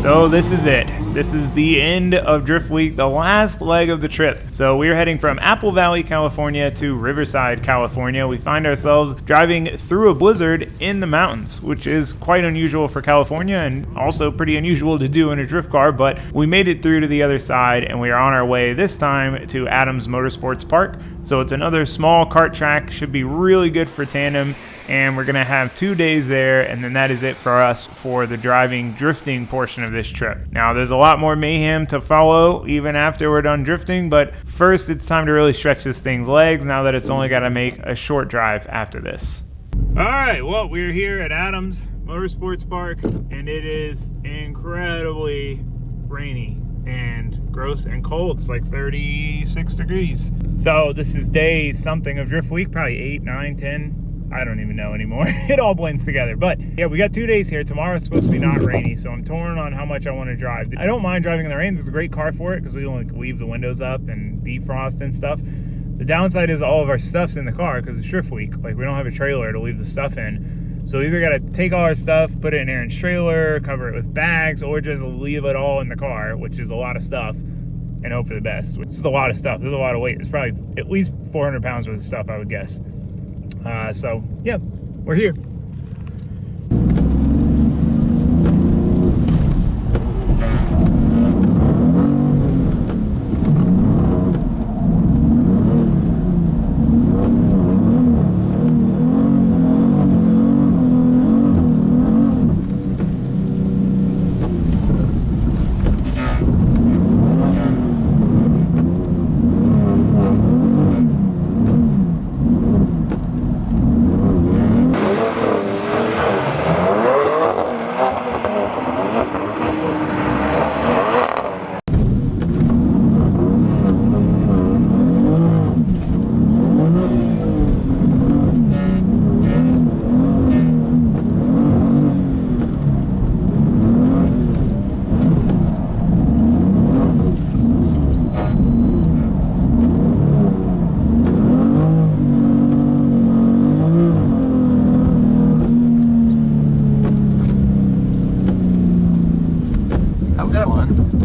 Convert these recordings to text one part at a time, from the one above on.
So this is it. This is the end of Driftweek, the last leg of the trip. So we're heading from Apple Valley, California to Riverside, California. We find ourselves driving through a blizzard in the mountains, which is quite unusual for California and also pretty unusual to do in a drift car, but we made it through to the other side and we are on our way this time to Adams Motorsports Park. So it's another small kart track, should be really good for tandem. And we're going to have 2 days there, and then that is it for us for the drifting portion of this trip. Now, there's a lot more mayhem to follow even after we're done drifting, but first it's time to really stretch this thing's legs now that it's only got to make a short drive after this. All right, well, we're here at Adams Motorsports Park, and it is incredibly rainy and gross and cold. It's like 36 degrees. So this is day something of Driftweek, probably 8, 9, 10. I don't even know anymore. It all blends together. But yeah, we got 2 days here. Tomorrow's supposed to be not rainy, so I'm torn on how much I want to drive. I don't mind driving in the rain. It's a great car for it because we only leave the windows up and defrost and stuff. The downside is all of our stuff's in the car because it's Driftweek. Like, we don't have a trailer to leave the stuff in. So we either got to take all our stuff, put it in Aaron's trailer, cover it with bags, or just leave it all in the car, which is a lot of stuff, and hope for the best. Which is a lot of stuff. There's a lot of weight. It's probably at least 400 pounds worth of stuff, I would guess. So yeah, we're here.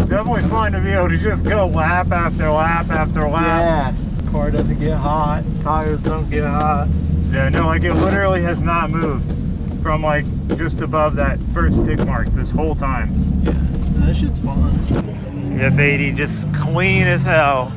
Definitely fun to be able to just go lap after lap after lap. Yeah, car doesn't get hot, tires don't get hot. Yeah, no, like it literally has not moved from like just above that first tick mark this whole time. Yeah, that shit's fun. F80 just clean as hell.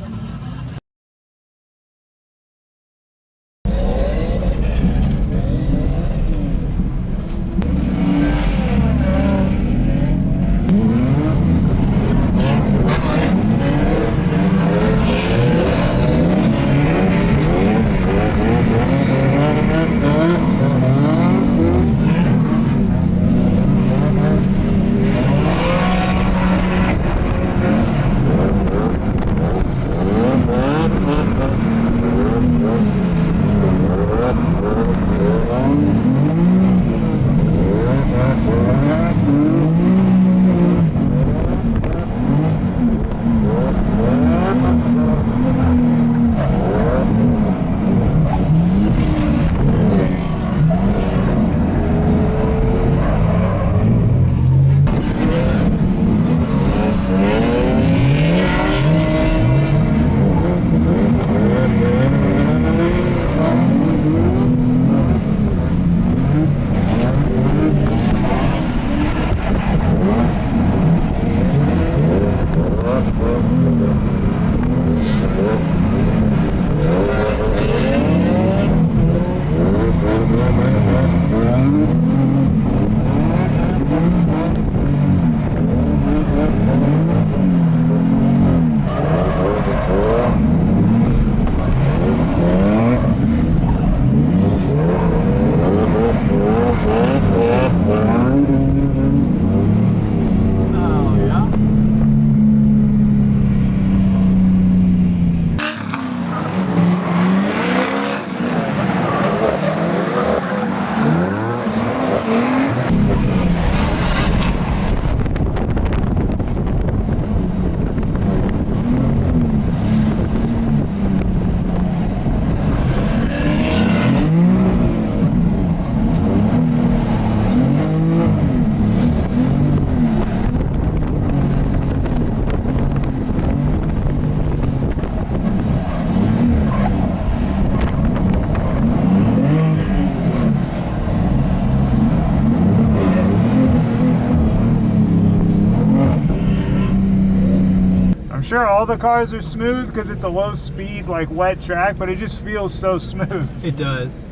sure all the cars are smooth because it's a low speed, like wet track, but it just feels so smooth. It does.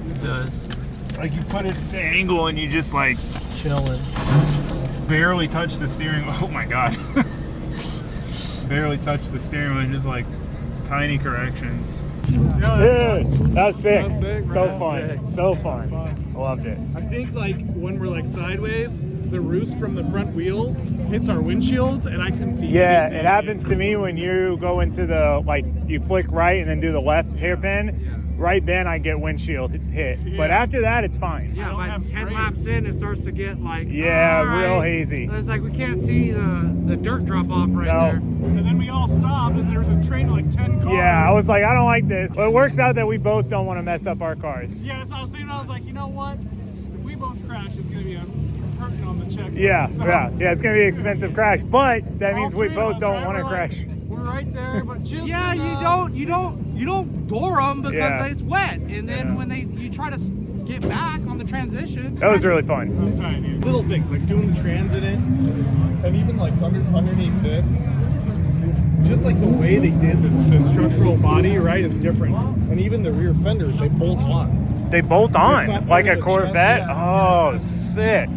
It does. Like you put it at the angle and you just like Chilling. barely touch the steering wheel. Oh my god. Barely touch the steering wheel, just like tiny corrections. Dude, that's sick. So fun. So fun. I loved it. I think like when we're like sideways, the roost from the front wheel hits our windshields and I can see. Yeah, it happens to me when you go into the, like, you flick right and then do the left hairpin. Right then I get windshield hit. But after that, it's fine. Yeah, but 10 laps in, it starts to get like, Yeah, all real right. hazy. It's like we can't see the dirt drop off right No. there. And then we all stopped and there was a train of like 10 cars. Yeah, I was like, I don't like this. But it works out that we both don't want to mess up our cars. Yeah, so I was thinking, I was like, you know what? If we both crash, it's gonna be a hurting on the check. Yeah, So, yeah, it's gonna be an expensive crash, but that all means we three of both us, don't right? want to We're like, crash. We're right there, but just Yeah, enough. you don't door them because Yeah. it's wet, and then Yeah. when you try to get back on the transition. That was really fun. I'm trying, dude. Little things like doing the transit in, and even like underneath this, just like the way they did the structural body, right, is different. And even the rear fenders, they bolt on. They bolt It's on not like part a of the Corvette. chest, yeah. Oh, sick.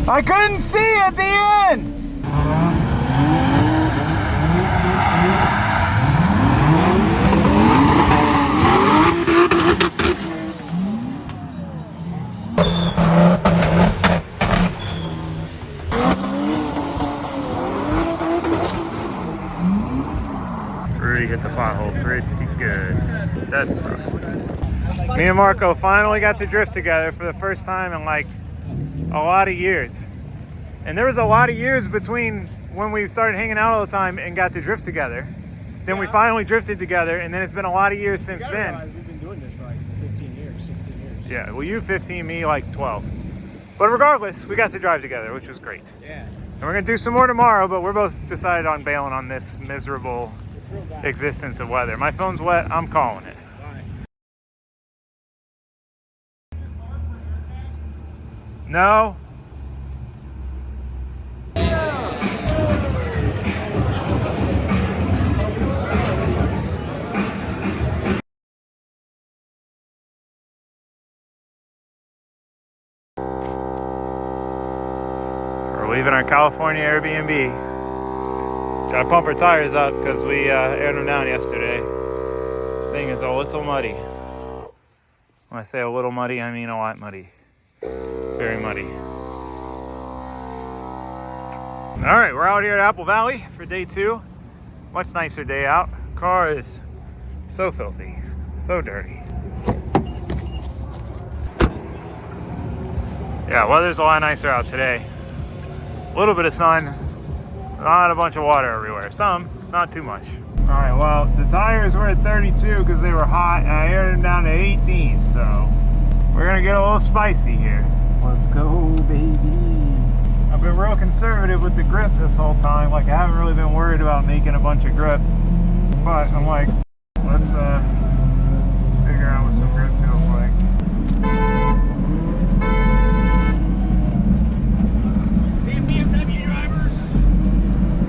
I couldn't see at the end. That sucks. Me and Marco finally got to drift together for the first time in like a lot of years. And there was a lot of years between when we started hanging out all the time and got to drift together. Then we finally drifted together, and then it's been a lot of years since then. We've been doing this for like 15 years, 16 years. Yeah, well, you 15, me like 12. But regardless, we got to drive together, which was great. Yeah. And we're gonna do some more tomorrow, but we're both decided on bailing on this miserable existence of weather. My phone's wet, I'm calling it. No? We're leaving our California Airbnb. Gotta pump our tires up because we aired them down yesterday. This thing is a little muddy. When I say a little muddy, I mean a lot muddy. Very muddy. All right, we're out here at Apple Valley for day 2. Much nicer day out. Car is so filthy, so dirty. Yeah, weather's a lot nicer out today. A little bit of sun, not a bunch of water everywhere. Some, not too much. All right, well, the tires were at 32 because they were hot, and I aired them down to 18, so we're gonna get a little spicy here. Let's go, baby. I've been real conservative with the grip this whole time. Like, I haven't really been worried about making a bunch of grip, but I'm like, let's figure out what some grip feels like. BMW drivers.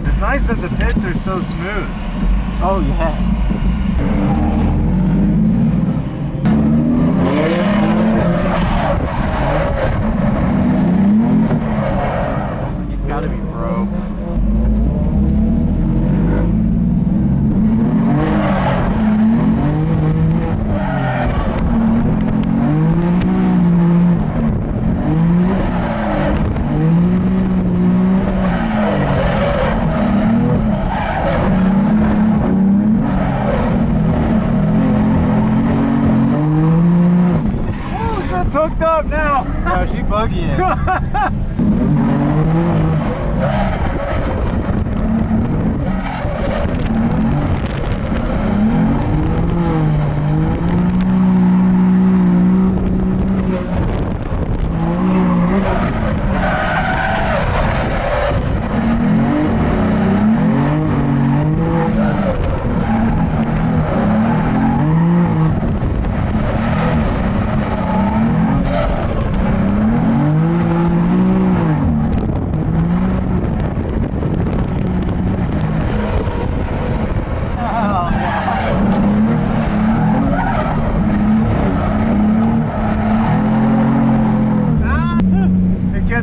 It's nice that the pits are so smooth. Oh, yeah. He's got to be broke. It's hooked up now. No, she buggying.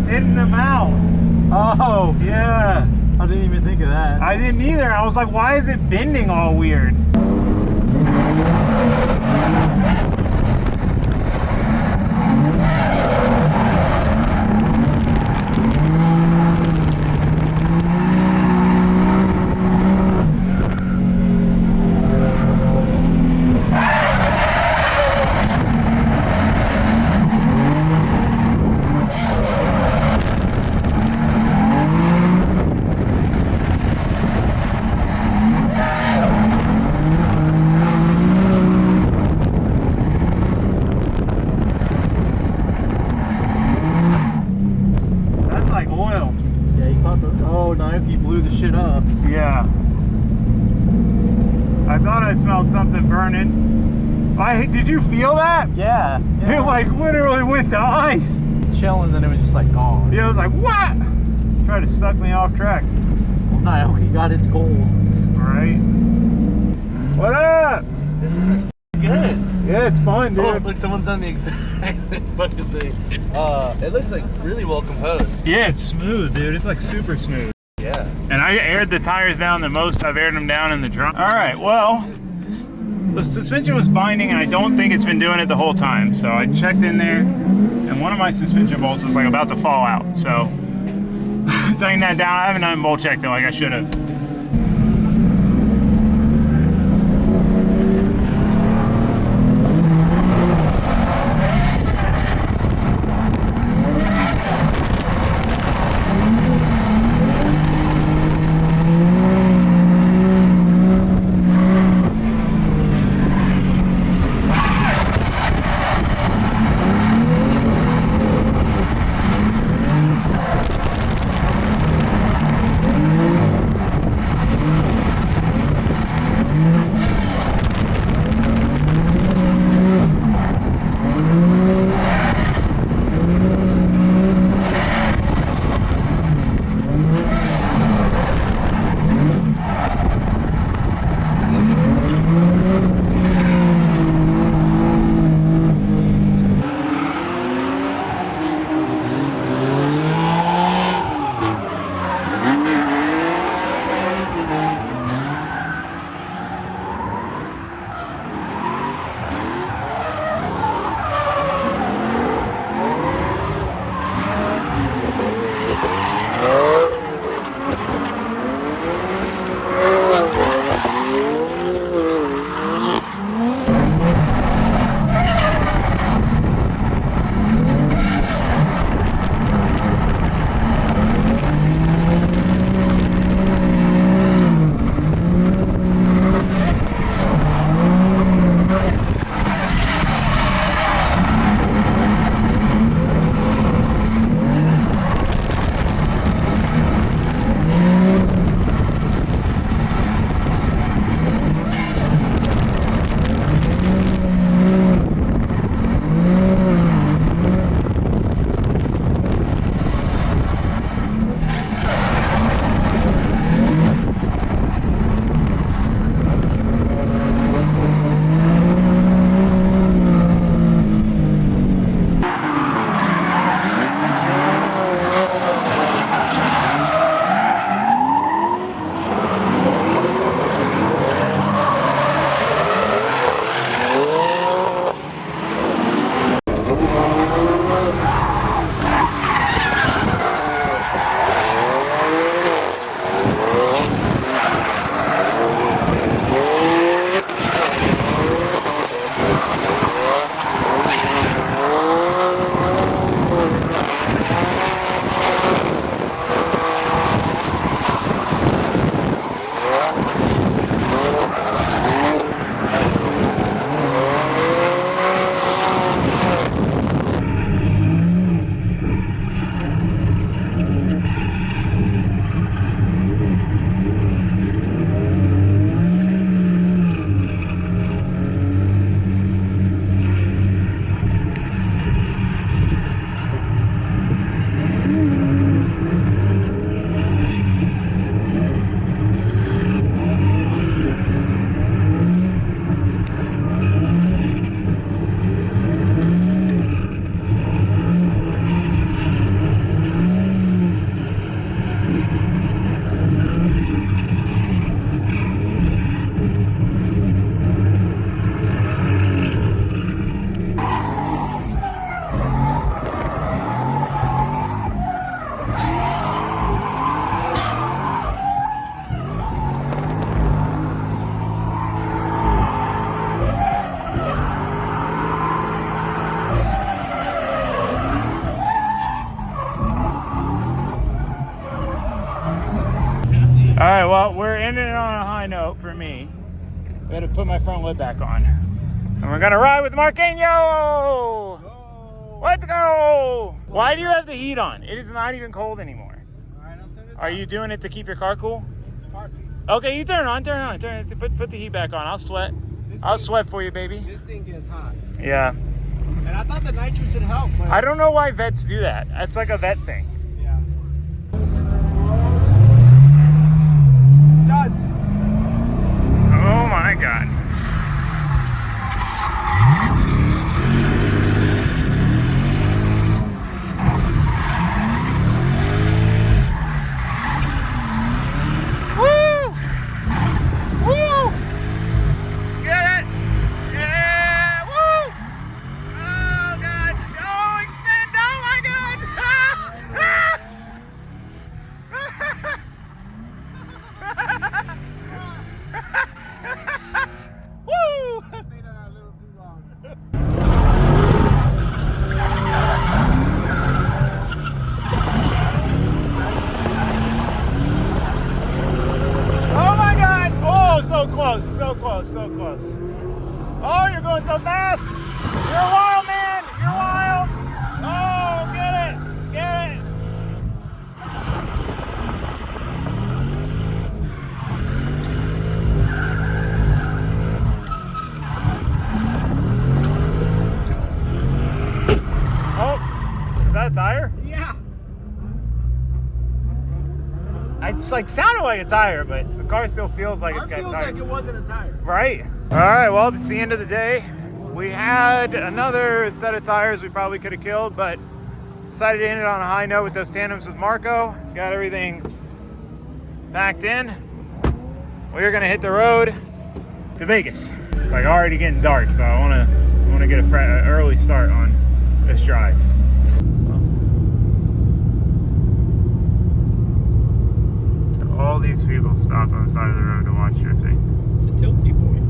Hitting them out. Oh, Yeah. I didn't even think of that. I didn't either. I was like, why is it bending all weird? Yeah. I thought I smelled something burning. Did you feel that? Yeah. It like literally went to ice. Chilling, then it was just like gone. Yeah, it was like, what? Tried to suck me off track. Well, I hope he got his goal. Right? What up? This is good. Yeah, it's fun, dude. Oh, look, someone's done the exact fucking thing. It looks like really well composed. Yeah, it's smooth, dude. It's like super smooth. Yeah. And I aired the tires down the most I've aired them down in the drum. All right, well, the suspension was binding, and I don't think it's been doing it the whole time. So I checked in there, and one of my suspension bolts was like about to fall out. So taking that down, I haven't unbolt checked it like I should have. high note for me. I gotta put my front lid back on. And we're gonna ride with Marquinho! Let's go! Why do you have the heat on? It is not even cold anymore. Are you doing it to keep your car cool? Okay, you turn on. Put the heat back on. I'll sweat. I'll sweat for you, baby. This thing gets hot. Yeah. And I thought the nitrous would help, but I don't know why vets do that. That's like a vet thing. yeah. Duds. Oh my God. So close. Oh, you're going so fast. You're wild, man. You're wild. Oh, get it. Get it. Oh, is that a tire? Yeah. It's like sounded like a tire, but the car still feels like it's got a feels tire. like it wasn't a tire. Right. All right, well, it's the end of the day. We had another set of tires we probably could have killed, but decided to end it on a high note with those tandems with Marco. Got everything packed in. We're gonna hit the road to Vegas. It's like already getting dark, so I wanna get an early start on this drive. All these people stopped on the side of the road to watch drifting. It's a tilty boy.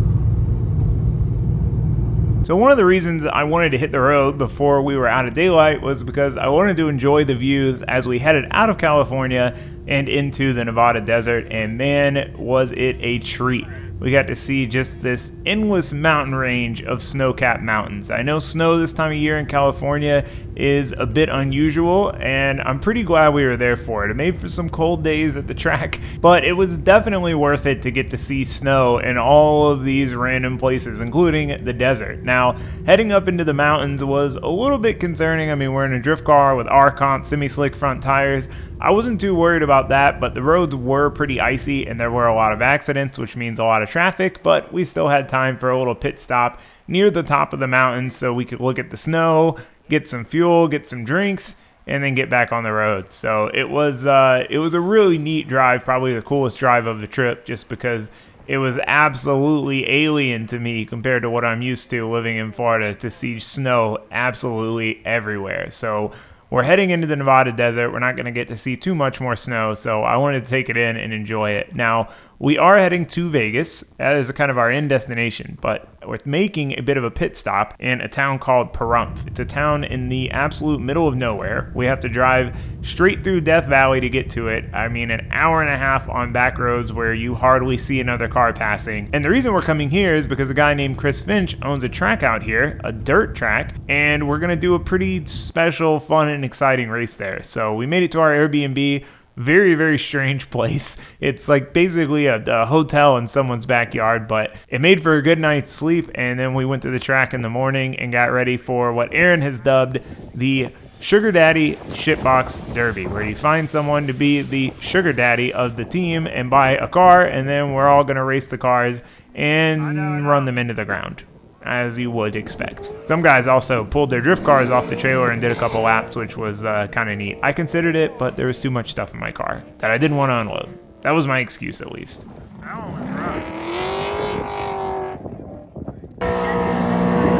So one of the reasons I wanted to hit the road before we were out of daylight was because I wanted to enjoy the views as we headed out of California and into the Nevada desert, and man, was it a treat. We got to see just this endless mountain range of snow-capped mountains. I know snow this time of year in California is a bit unusual, and I'm pretty glad we were there for it. It made for some cold days at the track, but it was definitely worth it to get to see snow in all of these random places, including the desert. Now, heading up into the mountains was a little bit concerning. I mean, we're in a drift car with R-Comp semi-slick front tires. I wasn't too worried about that, but the roads were pretty icy and there were a lot of accidents, which means a lot of traffic, but we still had time for a little pit stop near the top of the mountain so we could look at the snow, get some fuel, get some drinks, and then get back on the road. So it was a really neat drive, probably the coolest drive of the trip, just because it was absolutely alien to me compared to what I'm used to living in Florida, to see snow absolutely everywhere. So we're heading into the Nevada desert. We're not going to get to see too much more snow, so I wanted to take it in and enjoy it. Now, we are heading to Vegas. That is kind of our end destination, but we're making a bit of a pit stop in a town called Pahrump. It's a town in the absolute middle of nowhere. We have to drive straight through Death Valley to get to it. I mean, an hour and a half on back roads where you hardly see another car passing. And the reason we're coming here is because a guy named Chris Finch owns a track out here, a dirt track, and we're going to do a pretty special, fun, and exciting race there. So we made it to our Airbnb. Very, very strange place. It's like basically a hotel in someone's backyard, but it made for a good night's sleep. And then we went to the track in the morning and got ready for what Aaron has dubbed the Sugar Daddy Shitbox Derby, where you find someone to be the sugar daddy of the team and buy a car, and then we're all going to race the cars and run them into the ground, as you would expect. Some guys also pulled their drift cars off the trailer and did a couple laps, which was kind of neat. I considered it, but there was too much stuff in my car that I didn't want to unload. That was my excuse, at least. That one was rough.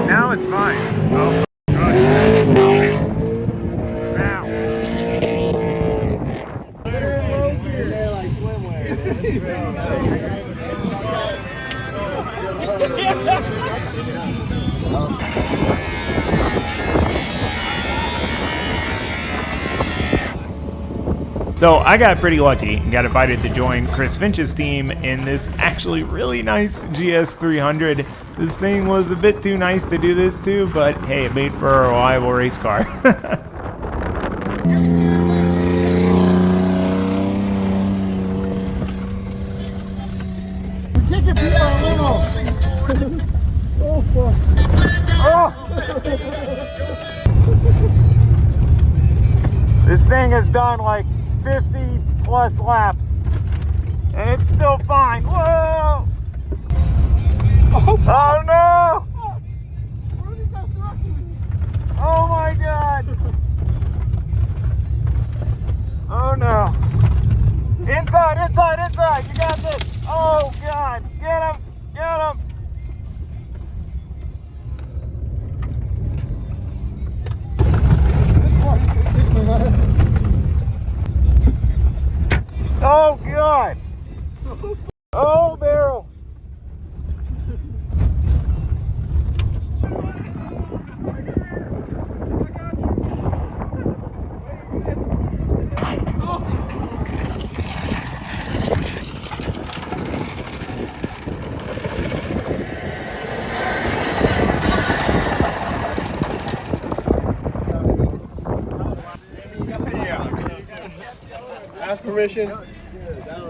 Now it's fine. Oh, gosh. Now. They're like So I got pretty lucky and got invited to join Chris Finch's team in this actually really nice GS300. This thing was a bit too nice to do this to, but hey, it made for a reliable race car. This thing has done like 50 plus laps and it's still fine. Whoa! Oh no! Oh my god! Oh no! Inside, inside, inside! You got this! Oh god! Get him! Get him! Oh god! Oh barrel! Ask permission.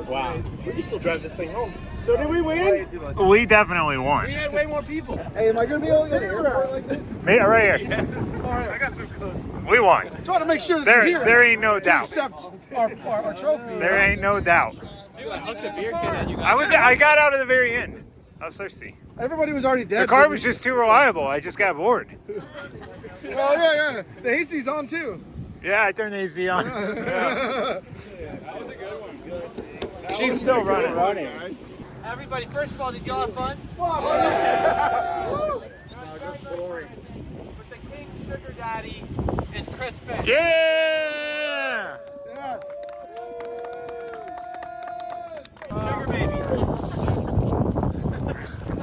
Wow. We can still drive this thing home. So did we win? We definitely won. We had way more people. Hey, am I going to be able to get to the airport like this? Me right here. I got so close. We won. Just want to make sure that There, you're here there ain't no to doubt. accept our trophy. There ain't no doubt. Dude, I hooked a beer can at you guys. I got out at the very end. I was thirsty. Everybody was already dead. The car was just too reliable. I just got bored. Oh, yeah. The Hasty's on too. Yeah, I turned the AC on. That was a good one. Good. She's still running. Everybody, first of all, did y'all have fun? But the King Sugar Daddy is Chris Finch. Yeah! Yes. Sugar babies.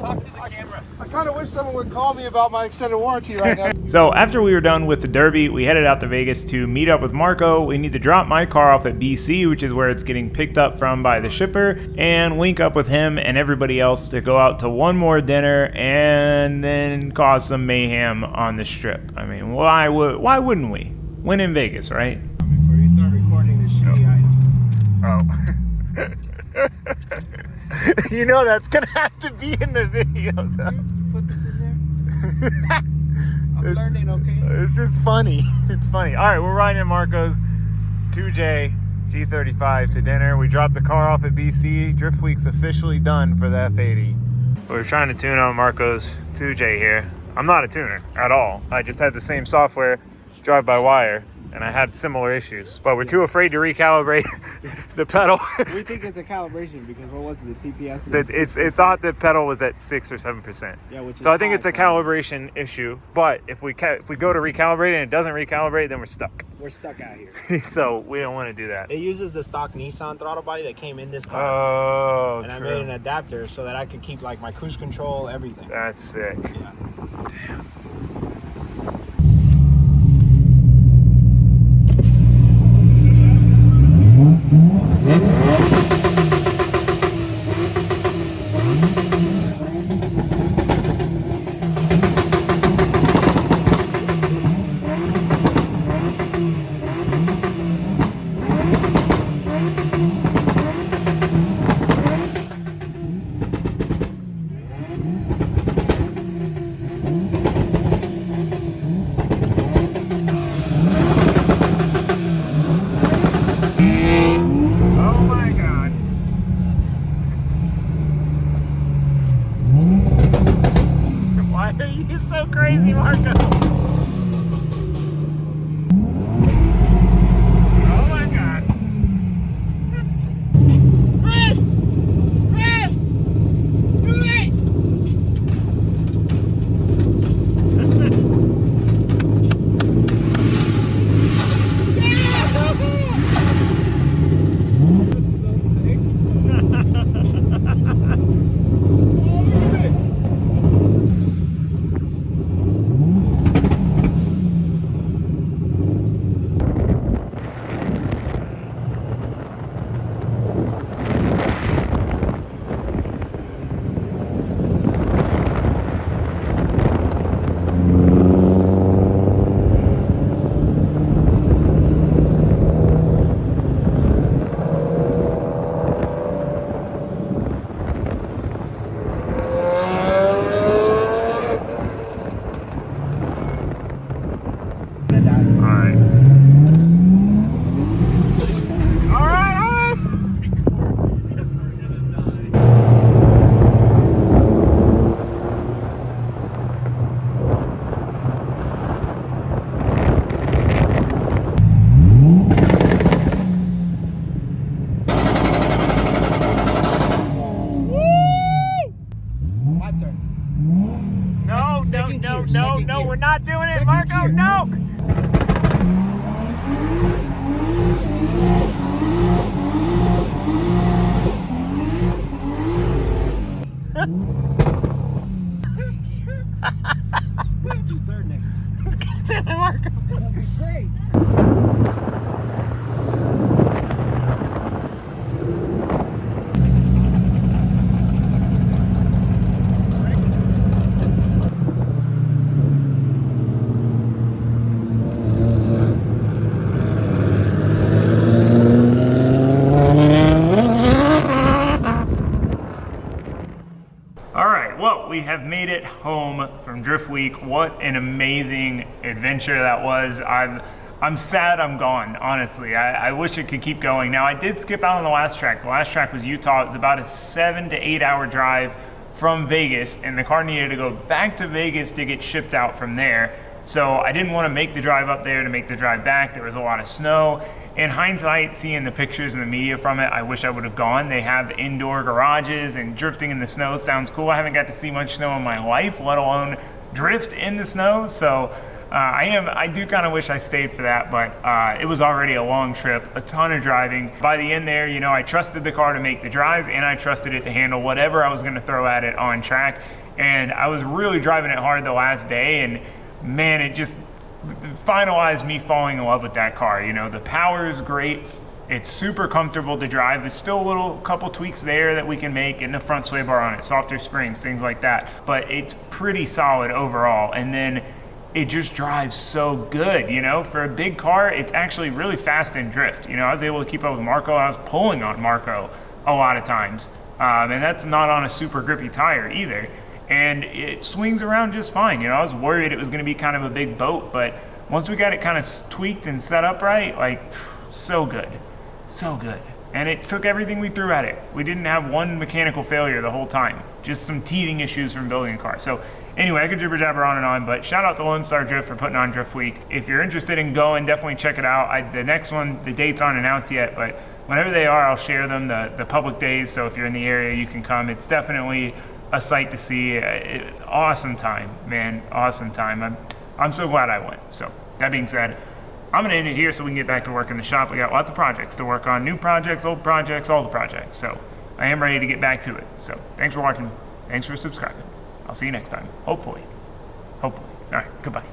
Talk to the camera. I kind of wish someone would call me about my extended warranty right now. So after we were done with the Derby, we headed out to Vegas to meet up with Marco. We need to drop my car off at BC, which is where it's getting picked up from by the shipper, and link up with him and everybody else to go out to one more dinner and then cause some mayhem on the strip. I mean, why wouldn't we? When in Vegas, right? Before you start recording this shitty item. Oh. You know that's gonna have to be in the video though. Put this in there. I'm learning, okay? It's just funny. It's funny. All right, we're riding in Marco's 2J G35 to dinner. We dropped the car off at BC. Driftweek's officially done for the F80. We're trying to tune on Marco's 2J here. I'm not a tuner at all. I just had the same software, drive-by-wire, and I had similar issues. But we're too afraid to recalibrate the pedal. We think it's a calibration because what was it, the TPS? It thought the pedal was at 6 or 7%. Yeah, which is so I think high it's a for- calibration issue. But if we go to recalibrate and it doesn't recalibrate, then we're stuck. We're stuck out here. So we don't want to do that. It uses the stock Nissan throttle body that came in this car. Oh, And true. I made an adapter so that I could keep like my cruise control, everything. That's sick. Yeah. gonna die. All right. All right, all right. Because we're gonna die. My turn. No, Second no, gear, no, second no, gear. we're not doing it, Second Marco. gear. No. We'll do third next time. Damn it, Marco. That'll be great. All right, well, we have made it home from Driftweek. What an amazing adventure that was. I'm sad I'm gone, honestly. I wish it could keep going. Now, I did skip out on the last track. The last track was Utah. It was about a 7 to 8 hour drive from Vegas, and the car needed to go back to Vegas to get shipped out from there. So I didn't want to make the drive up there to make the drive back. There was a lot of snow. In hindsight, seeing the pictures and the media from it, I wish I would have gone. They have indoor garages, and drifting in the snow sounds cool. I haven't got to see much snow in my life, let alone drift in the snow. So I do kind of wish I stayed for that, but it was already a long trip, a ton of driving. By the end there, you know, I trusted the car to make the drives, and I trusted it to handle whatever I was going to throw at it on track. And I was really driving it hard the last day, and man, it just finalized me falling in love with that car. You know, the power is great. It's super comfortable to drive. There's still a little couple tweaks there that we can make in the front sway bar on it, softer springs, things like that. But it's pretty solid overall. And then it just drives so good, you know? For a big car, it's actually really fast in drift. You know, I was able to keep up with Marco. I was pulling on Marco a lot of times. And that's not on a super grippy tire either. And it swings around just fine. You know, I was worried it was going to be kind of a big boat, but once we got it kind of tweaked and set up right, like, so good, so good. And it took everything we threw at it. We didn't have one mechanical failure the whole time, just some teething issues from building a car. So anyway, I could jibber jabber on and on, but shout out to Lone Star Drift for putting on Driftweek. If you're interested in going, definitely check it out. The next one, the dates aren't announced yet, but whenever they are, I'll share them, the public days. So if you're in the area, you can come. It's definitely a sight to see. It's awesome time, man, awesome time. I'm so glad I went. So that being said, I'm gonna end it here so we can get back to work in the shop. We got lots of projects to work on, new projects, old projects, all the projects. So I am ready to get back to it. So thanks for watching. Thanks for subscribing. I'll see you next time. Hopefully. All right, goodbye.